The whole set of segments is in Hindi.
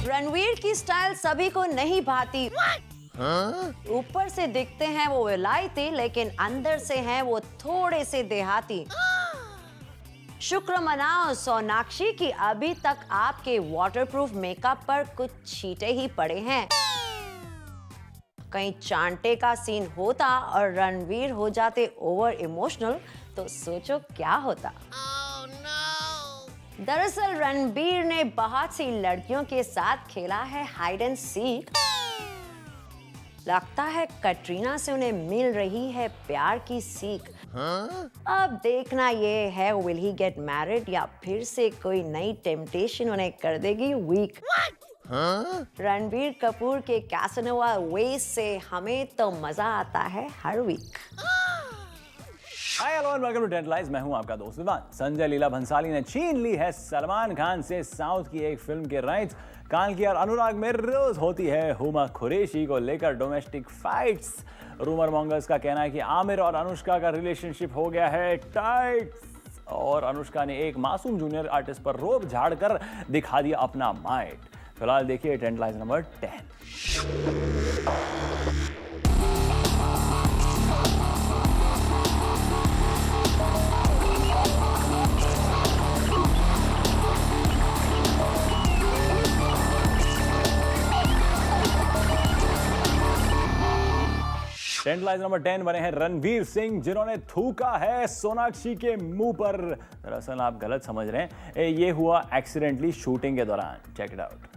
रणवीर की स्टाइल सभी को नहीं भाती। ऊपर से दिखते हैं वो विलायती, लेकिन अंदर से हैं वो थोड़े से देहाती। शुक्र मनाओ सोनाक्षी की अभी तक आपके वाटरप्रूफ मेकअप पर कुछ छींटे ही पड़े हैं। कहीं चांटे का सीन होता और रणवीर हो जाते ओवर इमोशनल तो सोचो क्या होता। दरअसल रणबीर ने बहुत सी लड़कियों के साथ खेला है हाइड एंड सीक। लगता है कटरीना से उन्हें मिल रही है प्यार की सीख। अब देखना ये है विल ही गेट मैरिड या फिर से कोई नई टेम्पटेशन उन्हें कर देगी वीक। रणबीर कपूर के कैसनोवा वेज से हमें तो मजा आता है हर week. Hi hello and welcome to Tantalize. मैं हूं आपका दोस्त विवान। संजय लीला भंसाली ने छीन ली है सलमान खान से साउथ की एक फिल्म के राइट्स। काल्की और अनुराग में रोज होती है हुमा कुरैशी को लेकर डोमेस्टिक फाइट्स। रूमर मॉन्गर्स का कहना है कि आमिर और अनुष्का का रिलेशनशिप हो गया है टाइट और अनुष्का ने एक मासूम जूनियर आर्टिस्ट पर रोब झाड़कर दिखा दिया अपना माइट। फिलहाल देखिए टेंटलाइज नंबर 10। टेंटलाइज नंबर 10 बने हैं रणवीर सिंह, जिन्होंने थूका है सोनाक्षी के मुंह पर। दरअसल आप गलत समझ रहे हैं, ये हुआ एक्सीडेंटली शूटिंग के दौरान। Check it out.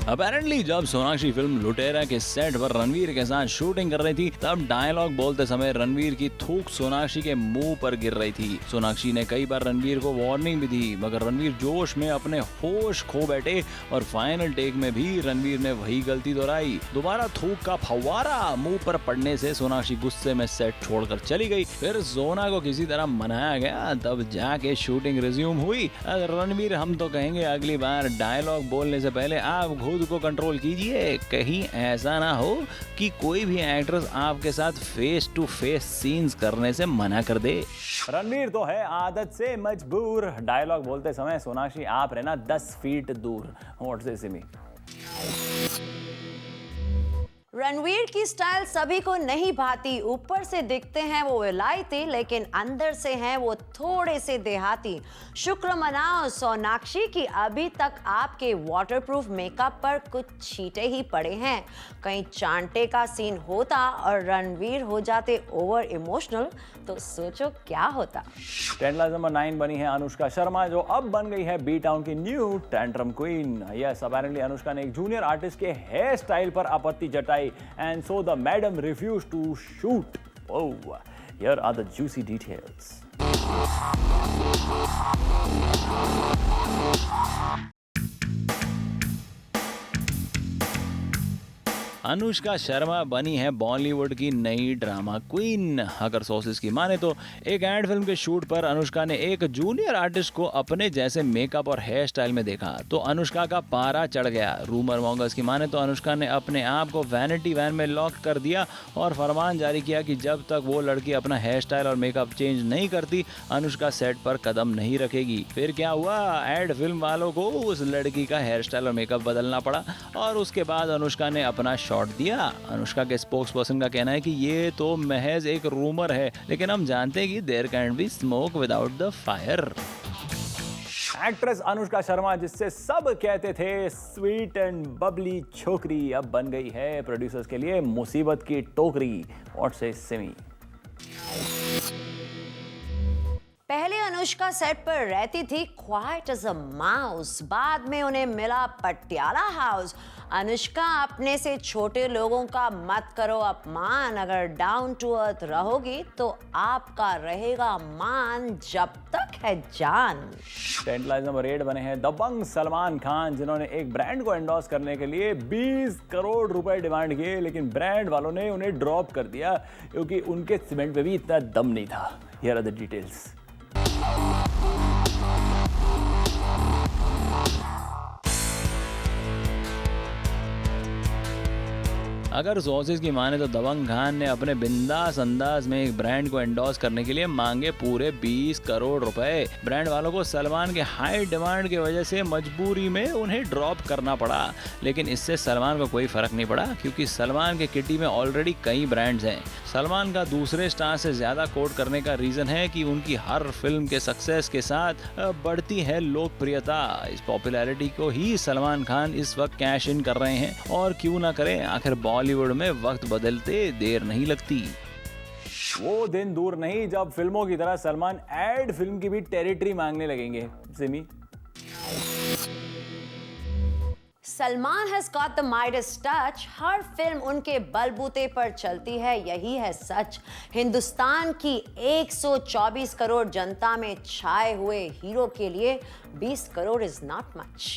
अपेरेंटली जब सोनाक्षी फिल्म लुटेरा के सेट पर रणवीर के साथ शूटिंग कर रही थी तब डायलॉग बोलते समय रणवीर की थूक सोनाक्षी के मुंह पर गिर रही थी। सोनाक्षी ने कई बार रणवीर को वार्निंग भी दी, मगर रणवीर जोश में अपने होश खो बैठे और फाइनल टेक में भी रणवीर ने वही गलती दोहराई। दोबारा थूक का फव्वारा मुंह पर पड़ने से सोनाक्षी गुस्से में सेट छोड़कर चली गई। फिर सोना को किसी तरह मनाया गया, तब जाके शूटिंग रिज्यूम हुई। रणवीर हम तो कहेंगे अगली बार डायलॉग बोलने से पहले आप खुद को कंट्रोल कीजिए। कहीं ऐसा ना हो कि कोई भी एक्ट्रेस आपके साथ फेस टू फेस सीन्स करने से मना कर दे। रणवीर तो है आदत से मजबूर। डायलॉग बोलते समय सोनाक्षी आप रहना 10 फीट दूर। व्हाट से सिमी। रणवीर की स्टाइल सभी को नहीं भाती। ऊपर से दिखते हैं वो विलायती, लेकिन अंदर से हैं वो थोड़े से देहाती। शुक्र मनाओ सोनाक्षी की अभी तक आपके वाटरप्रूफ मेकअप पर कुछ छींटे ही पड़े हैं। कहीं चांटे का सीन होता और रणवीर हो जाते ओवर इमोशनल तो सोचो क्या होता। टेंटलाइज नंबर 9 बनी है अनुष्का शर्मा, जो अब बन गई है बी टाउन की new tantrum queen. Yes, apparently Anushka ने एक जूनियर आर्टिस्ट के हेयर स्टाइल पर आपत्ति जताई and so the madam refused to shoot. Oh, here are the juicy details. Anushka Sharma बनी है बॉलीवुड की नई ड्रामा क्वीन। अगर सोर्सेज की माने तो एक एड फिल्म के शूट पर अनुष्का ने एक जूनियर आर्टिस्ट को अपने जैसे मेकअप और हेयर स्टाइल में देखा तो अनुष्का का पारा चढ़ गया। रूमर मॉन्गर्स की माने तो अनुष्का ने अपने आप को वैनिटी वैन में लॉक कर दिया और फरमान जारी किया कि जब तक वो लड़की अपना हेयर स्टाइल और मेकअप चेंज नहीं करती अनुष्का सेट पर कदम नहीं रखेगी। फिर क्या हुआ, एड फिल्म वालों को उस लड़की का हेयर स्टाइल और मेकअप बदलना पड़ा और उसके बाद अनुष्का ने अपना शॉट दिया। अनुष्का के स्पोक्स पर्सन का कहना है कि ये तो महज एक रूमर है, लेकिन हम जानते हैं कि there can be smoke without the fire. Actress Anushka Sharma, जिससे सब कहते थे स्वीट एंड बबली छोकरी, अब बन गई है प्रोड्यूसर्स के लिए मुसीबत की टोकरी। व्हाट से सिमी। पहले अनुष्का सेट पर रहती थी क्वाइट एज अ माउस, बाद में उन्हें मिला पटियाला हाउस। अनुष्का, अपने से छोटे लोगों का मत करो अपमान। अगर डाउन टू अर्थ रहोगी तो आपका रहेगा मान जब तक है जान। टेंटलाइज नंबर 8 बने हैं दबंग सलमान खान, जिन्होंने एक ब्रांड को एंडोर्स करने के लिए 20 करोड़ रुपए डिमांड किए, लेकिन ब्रांड वालों ने उन्हें ड्रॉप कर दिया क्योंकि उनके सीमेंट पे भी इतना दम नहीं था। Here are the details. अगर सोर्सेज की माने तो दबंग खान ने अपने बिंदास अंदाज में एक ब्रांड को एंडोर्स करने के लिए मांगे पूरे 20 करोड़ रुपए। ब्रांड वालों को सलमान के हाई डिमांड की वजह से मजबूरी में उन्हें ड्रॉप करना पड़ा, लेकिन इससे सलमान को कोई फर्क नहीं पड़ा क्योंकि सलमान के किटी में ऑलरेडी कई ब्रांड्स हैं। सलमान का दूसरे स्टार से ज्यादा कोट करने का रीजन है कि उनकी हर फिल्म के सक्सेस के साथ बढ़ती है लोकप्रियता। इस पॉपुलैरिटी को ही सलमान खान इस वक्त कैश इन कर रहे हैं, और क्यों ना करें, आखिर बॉलीवुड में वक्त बदलते देर नहीं लगती। वो दिन दूर नहीं जब फिल्मों की तरह सलमान एड फिल्म की भी टेरिटरी मांगने लगेंगे। Simi, Salman has got the Midas touch. Her film उनके बलबूते पर चलती है, यही है सच। हिंदुस्तान की 124 करोड़ जनता में छाए हुए हीरो के लिए 20 crore is not much.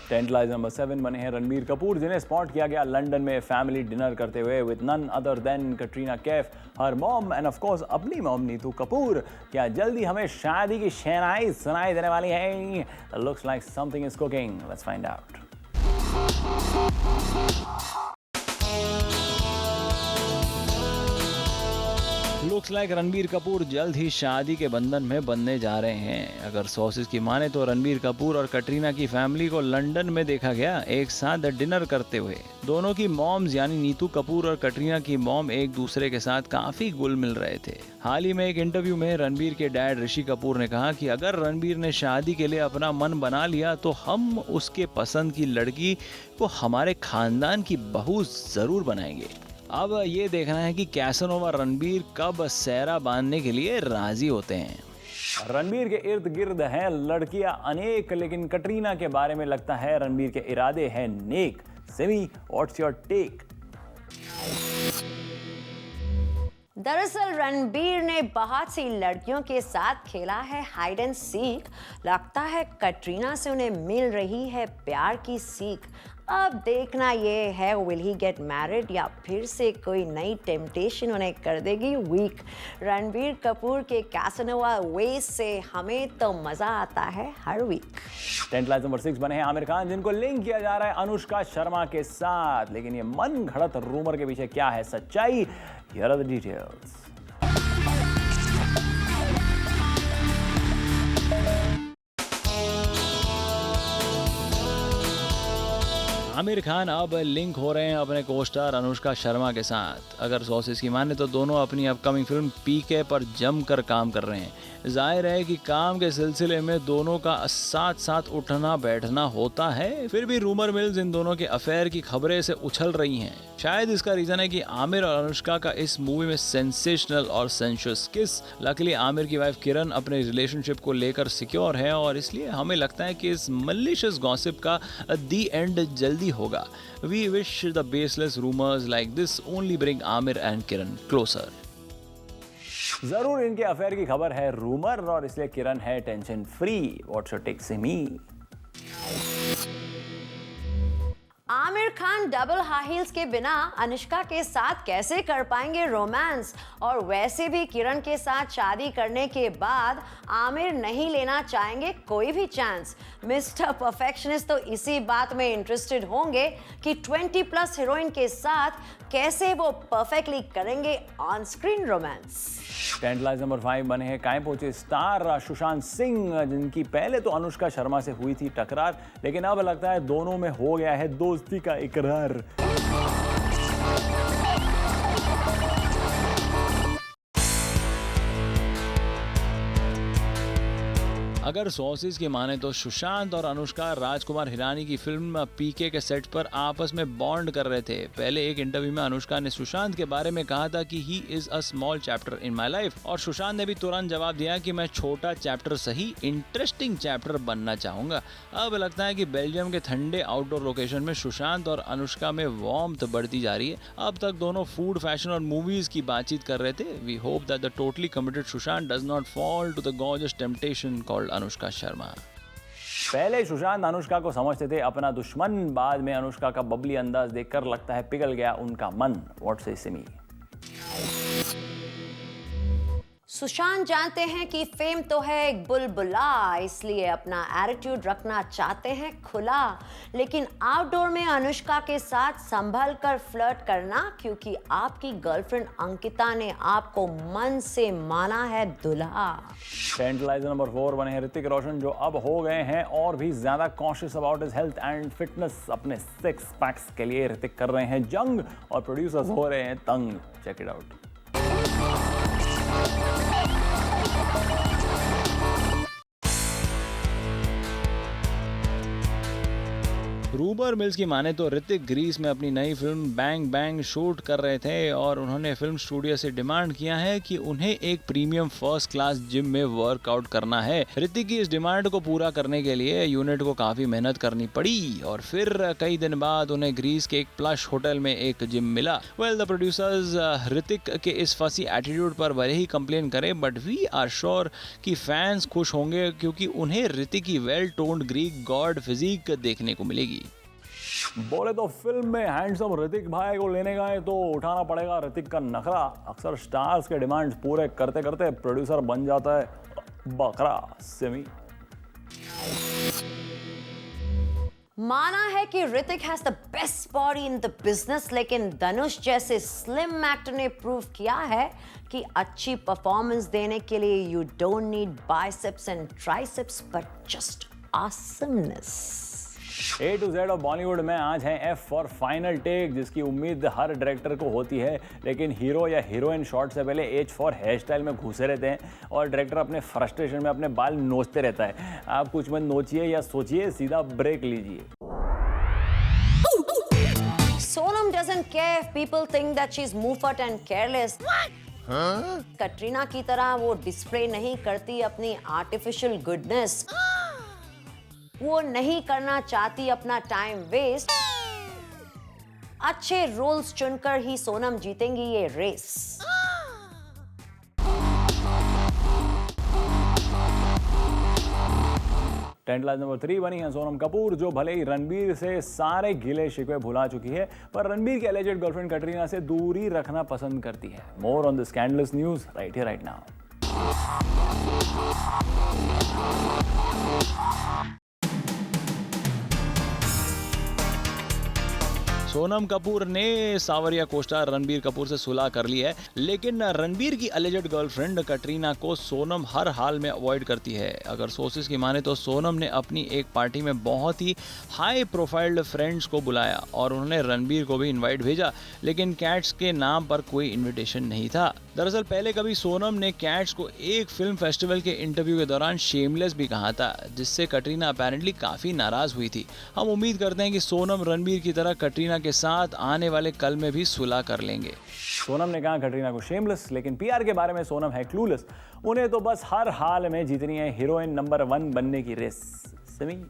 Tantalize number 7 बने हैं रणबीर कपूर, जिन्हें स्पॉट किया गया लंदन में फैमिली डिनर करते हुए with none other than Katrina Kaif, हर मॉम एंड ऑफ कोर्स अपनी मॉम नीतू कपूर। क्या जल्दी हमें शादी की शहनाई सुनाई देने वाली है? Looks like something is cooking, let's find out. Looks like Ranbir Kapoor जल्द ही शादी के बंधन में बंधने जा रहे हैं। अगर सोर्सेज की माने तो रणबीर कपूर और कटरीना की फैमिली को लंदन में देखा गया एक साथ डिनर करते हुए। दोनों की मॉम्स यानी नीतू कपूर और कटरीना की मॉम एक दूसरे के साथ काफी घुल मिल रहे थे। हाल ही में एक इंटरव्यू में रणबीर के डैड ऋषि कपूर ने कहा कि अगर रणबीर ने शादी के लिए अपना मन बना लिया तो हम उसके पसंद की लड़की को हमारे खानदान की बहू जरूर बनाएंगे। अब ये देखना है कि कैसनोवा रणबीर कब सेहरा बांधने के लिए राजी होते हैं। रणबीर के इर्द गिर्द हैं लड़कियां अनेक, लेकिन कटरीना के बारे में लगता है रणबीर के इरादे हैं नेक। Simi, what's your take? दरअसल रणबीर ने बहुत सी लड़कियों के साथ खेला है हाइड एंड सीक। लगता है कटरीना से उन्हें मिल रही है प्यार की सीख। अब देखना ये है, विल ही गेट मैरिड या फिर से कोई नई टेम्पटेशन उन्हें कर देगी वीक। रणबीर कपूर के कैसनोवा वेज से हमें तो मजा आता है हर वीक। टेंटलाइज नंबर 6 बने हैं आमिर खान, जिनको लिंक किया जा रहा है अनुष्का शर्मा के साथ। लेकिन ये मन घड़त रूमर के पीछे क्या है सच्चाई? Here are the details. Aamir Khan अब लिंक हो रहे हैं अपने कोस्टार अनुष्का शर्मा के साथ। अगर सोर्सेज की माने तो दोनों अपनी अपकमिंग फिल्म पीके पर जमकर काम कर रहे हैं। जाहिर है कि काम के सिलसिले में दोनों का साथ साथ उठना बैठना होता है। फिर भी रूमर मिल्स इन दोनों के अफेयर की खबरें से उछल रही हैं। शायद इसका रीजन है कि आमिर और अनुष्का का इस मूवी में सेंसेशनल और सेंशुअस किस। लकीली आमिर की वाइफ किरण अपने रिलेशनशिप को लेकर सिक्योर है, और इसलिए हमें लगता है कि इस मलिशियस गॉसिप का दी एंड जल्दी होगा। We wish the baseless rumours like this only bring Aamir and Kiran closer. जरूर इनके अफेयर की खबर है रूमर, और इसलिए किरण है tension free. What's your take Simi? Aamir Khan double high heels के बिना अनुष्का के साथ कैसे कर पाएंगे रोमांस? और वैसे भी किरण के साथ शादी करने के बाद आमिर नहीं लेना चाहेंगे कोई भी चांस। मिस्टर परफेक्शनिस्ट तो इसी बात में इंटरेस्टेड होंगे कि 20+ हीरोइन के साथ कैसे वो परफेक्टली करेंगे on screen romance. Tantalise number 5 बने हैं काएं पहुंचे स्टार सुशांत सिंह, जिनकी पहले तो अनुष्का शर्मा से हुई थी टकरार, लेकिन अब लगता है दोनों में हो गया है दोस्ती का इकरार। अगर सोर्सेज की माने तो सुशांत और अनुष्का राजकुमार हिरानी की फिल्म पीके के सेट पर आपस में बॉन्ड कर रहे थे। पहले एक इंटरव्यू में अनुष्का ने सुशांत के बारे में कहा था कि he is a small chapter in my life, और सुशांत ने भी तुरंत जवाब दिया कि मैं छोटा चैप्टर सही, इंटरेस्टिंग चैप्टर बनना चाहूंगा। अब लगता है कि बेल्जियम के ठंडे आउटडोर लोकेशन में सुशांत और अनुष्का में वार्मथ बढ़ती जा रही है। अब तक दोनों फूड, फैशन और मूवीज की बातचीत कर रहे थे। We hope that the totally committed Sushant does not fall to the gorgeous temptation called Anushka Sharma. पहले सुशांत अनुष्का को समझते थे अपना दुश्मन, बाद में अनुष्का का बबली अंदाज देखकर लगता है पिघल गया उनका मन। व्हाट से सिमी? सुशांत जानते हैं कि फेम तो है एक बुलबुला, इसलिए अपना एटीट्यूड रखना चाहते हैं खुला, लेकिन आउटडोर में अनुष्का के साथ संभल कर फ्लर्ट करना, क्योंकि आपकी गर्लफ्रेंड अंकिता ने आपको मन से माना है दुल्हा। टेंटलाइजर नंबर 4 बने हैं ऋतिक रोशन, जो अब हो गए हैं और भी ज्यादा conscious about his health and fitness. अपने 6 पैक्स के लिए ऋतिक कर रहे हैं जंग और प्रोड्यूसर्स हो रहे हैं तंग। Check it out. Rumour mills की माने तो ऋतिक ग्रीस में अपनी नई फिल्म बैंग बैंग शूट कर रहे थे और उन्होंने फिल्म स्टूडियो से डिमांड किया है कि उन्हें एक प्रीमियम फर्स्ट क्लास जिम में वर्कआउट करना है। ऋतिक की इस डिमांड को पूरा करने के लिए यूनिट को काफी मेहनत करनी पड़ी और फिर कई दिन बाद उन्हें ग्रीस के एक प्लश होटल में एक जिम मिला। वेल, द प्रोड्यूसर्स ऋतिक के इस फसी एटीट्यूड पर भले ही कंप्लेन करें, बट वी आर श्योर कि फैंस खुश होंगे क्योंकि उन्हें ऋतिक की well toned Greek god physique देखने को मिलेगी। बोले तो फिल्म में हैंडसम ऋतिक भाई को लेने गए तो उठाना पड़ेगा ऋतिक का नखरा। अक्सर स्टार्स के डिमांड्स पूरे करते करते प्रोड्यूसर बन जाता है बकरा। सिमी? माना है कि Hrithik has the best body in the business, लेकिन धनुष जैसे स्लिम एक्टर ने प्रूव किया है कि अच्छी परफॉर्मेंस देने के लिए you don't need biceps and triceps but just awesomeness. A to Z of Bollywood में आज है F फॉर फाइनल टेक, जिसकी उम्मीद हर डायरेक्टर को होती है, लेकिन हीरो या हीरोइन शॉट से पहले H फॉर हेयर स्टाइल में घुसे रहते हैं और डायरेक्टर अपने फ्रस्ट्रेशन में अपने बाल नोचते रहता है। आप कुछ मत नोचिए या सोचिए, सीधा ब्रेक लीजिए। Sonam doesn't care if people think that she's muffet and careless. Katrina की तरह वो डिस्प्ले नहीं करती अपनी आर्टिफिशियल गुडनेस। वो नहीं करना चाहती अपना टाइम वेस्ट। अच्छे रोल्स चुनकर ही सोनम जीतेंगी ये रेस। टेंटलाइज नंबर 3 बनी है सोनम कपूर, जो भले ही रणबीर से सारे गिले शिकवे भुला चुकी है, पर रणबीर की एलिजेड गर्लफ्रेंड कटरीना से दूरी रखना पसंद करती है। More on the scandalous news right here right now. Sonam Kapoor ने सावरिया कोस्टार रणबीर कपूर से सुलह कर ली है, लेकिन रणबीर की एलिजेड गर्लफ्रेंड कटरीना को सोनम हर हाल में अवॉइड करती है। अगर सोर्सेज की माने तो सोनम ने अपनी एक पार्टी में बहुत ही हाई प्रोफाइल्ड फ्रेंड्स को बुलाया और उन्होंने रणबीर को भी इनवाइट भेजा, लेकिन कैट्स के नाम पर कोई इन्विटेशन नहीं था। दरअसल पहले कभी सोनम ने कैट्स को एक फिल्म फेस्टिवल के इंटरव्यू के दौरान शेमलेस भी कहा था, जिससे कटरीना अपेरेंटली काफी नाराज हुई थी। हम उम्मीद करते हैं कि सोनम रणबीर की तरह कटरीना के साथ आने वाले कल में भी सुलह कर लेंगे। सोनम ने कहा कटरीना को शेमलेस, लेकिन पीआर के बारे में सोनम है क्लूलेस। उन्हें तो बस हर हाल में जीतनी है हीरोइन नंबर 1 बनने की race. Simi?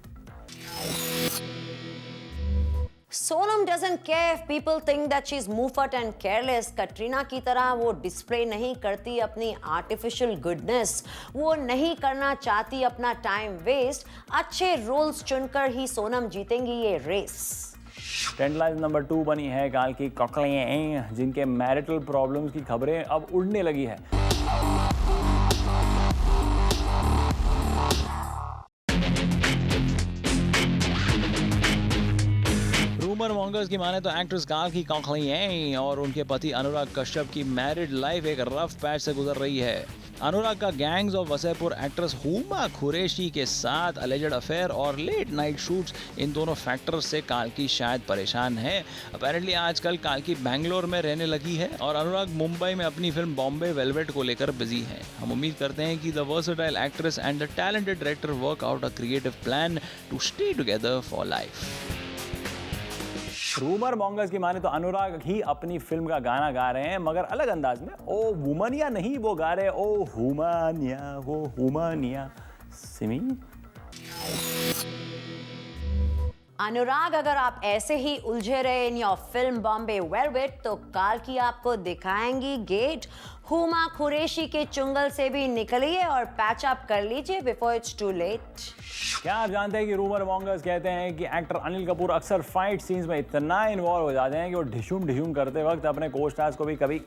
Sonam doesn't care if people think that she's muffet and careless. Katrina की तरह वो डिस्प्ले नहीं करती अपनी आर्टिफिशियल गुडनेस। वो नहीं करना चाहती अपना टाइम वेस्ट। अच्छे रोल्स चुनकर ही सोनम जीतेंगी ये रेस। टेंटलाइज नंबर 2 बनी है काल की कॉकलें, जिनके मैरिटल प्रॉब्लम्स की खबरें अब उड़ने लगी है। रूमर मॉन्गर्स की माने तो एक्ट्रेस काल की कॉकलें और उनके पति अनुराग कश्यप की मैरिड लाइफ एक रफ पैच से गुजर रही है। अनुराग का gangs of Wasseypur actress Huma Qureshi के साथ अलेजेड अफेयर और लेट नाइट शूट्स, इन दोनों फैक्टर्स से काल्की शायद परेशान है। अपेरेंटली आजकल काल्की बैंगलोर में रहने लगी है और अनुराग मुंबई में अपनी फिल्म बॉम्बे वेलवेट को लेकर बिजी है। हम उम्मीद करते हैं कि the versatile actress and the talented director work out a creative plan to stay together for life. Rumour mongers की माने तो अनुराग ही अपनी फिल्म का गाना गा रहे हैं, मगर अलग अंदाज में। ओ वुमनिया नहीं, वो गा रहे ओ हुमानिया, वो हुमानिया। सिमी अनुराग, अगर आप ऐसे ही उलझे रहे in your film Bombay velvet, तो काल्की आपको दिखाएंगी गेट। हुमा कुरैशी के चुंगल से भी निकलिए और पैच अप कर लीजिए बिफोर इट्स टू लेट। क्या आप जानते हैं कि रूमर मॉन्गर्स कहते हैं कि एक्टर अनिल कपूर अक्सर फाइट सीन्स में इतना इन्वॉल्व हो जाते हैं कि वो ढिशुम ढिशुम करते वक्त अपने को स्टार्स को भी कभी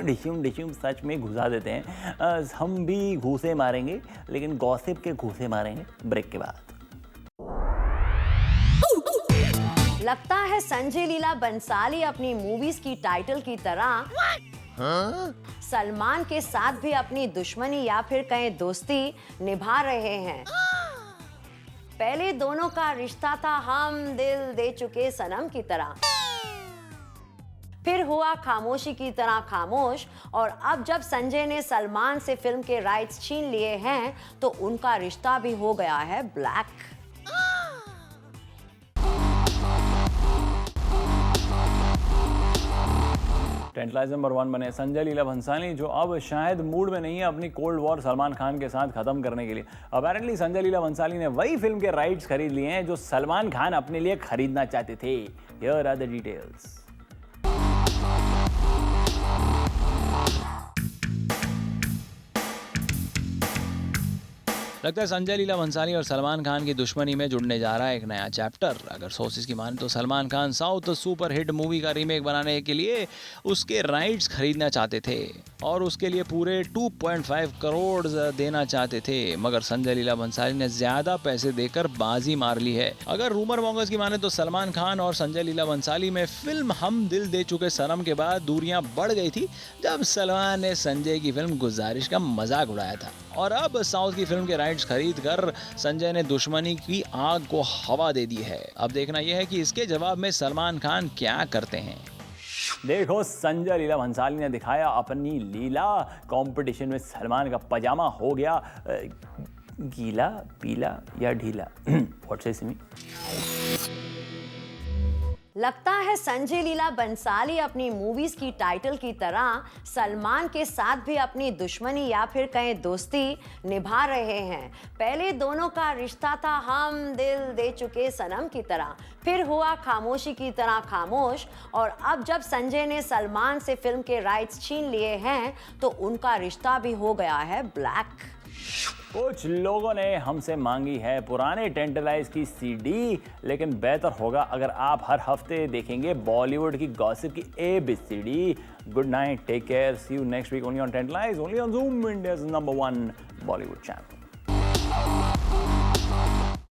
ढिशुम ढिशुम सच में घुसा देते हैं। हम भी घूसे मारेंगे, लेकिन गॉसिप के घूसे मारेंगे ब्रेक के बाद। लगता है संजय लीला बंसाली अपनी मूवीज की टाइटल की तरह सलमान के साथ भी अपनी दुश्मनी या फिर कहें दोस्ती निभा रहे हैं। पहले दोनों का रिश्ता था हम दिल दे चुके सनम की तरह, फिर हुआ खामोशी की तरह खामोश, और अब जब संजय ने सलमान से फिल्म के राइट्स छीन लिए हैं तो उनका रिश्ता भी हो गया है ब्लैक। टेंटलाइज नंबर 1 बने संजय लीला भंसाली, जो अब शायद मूड में नहीं है अपनी कोल्ड वॉर सलमान खान के साथ खत्म करने के लिए। अपेरेंटली संजय लीला भंसाली ने वही फिल्म के राइट्स खरीद लिए हैं जो सलमान खान अपने लिए खरीदना चाहते थे। Here are the details. लगता है संजय लीला भंसाली और सलमान खान की दुश्मनी में जुड़ने जा रहा है एक नया चैप्टर। अगर सोर्सेज की माने तो Salman Khan south super hit movie का रीमेक बनाने के लिए उसके राइट्स खरीदना चाहते थे और उसके लिए पूरे 2.5 करोड़ देना चाहते थे, मगर संजय लीला भंसाली ने ज्यादा पैसे देकर बाजी मार ली है। अगर रूमर मॉन्गर्स की माने तो सलमान खान और संजय लीला भंसाली में फिल्म हम दिल दे चुके सनम के बाद दूरियां बढ़ गई थी जब सलमान ने संजय की फिल्म गुजारिश का मजाक उड़ाया था, और अब साउथ की फिल्म के राइट्स खरीद कर संजय ने दुश्मनी की आग को हवा दे दी है। अब देखना यह है कि इसके जवाब में सलमान खान क्या करते हैं। देखो, संजय लीला भंसाली ने दिखाया अपनी लीला। कंपटीशन में सलमान का पजामा हो गया गीला, पीला या ढीला। व्हाट से सिमी? लगता है संजय लीला बंसाली अपनी मूवीज की टाइटल की तरह सलमान के साथ भी अपनी दुश्मनी या फिर कहें दोस्ती निभा रहे हैं। पहले दोनों का रिश्ता था हम दिल दे चुके सनम की तरह, फिर हुआ खामोशी की तरह खामोश, और अब जब संजय ने सलमान से फिल्म के राइट्स छीन लिए हैं तो उनका रिश्ता भी हो गया है ब्लैक। कुछ लोगों ने हमसे मांगी है पुराने टेंटलाइज की सीडी, लेकिन बेहतर होगा अगर आप हर हफ्ते देखेंगे बॉलीवुड की गॉसिप की ABCD। Good night, take care, see you next week only on Tantalize, only on Zoom, India's number 1 Bollywood channel.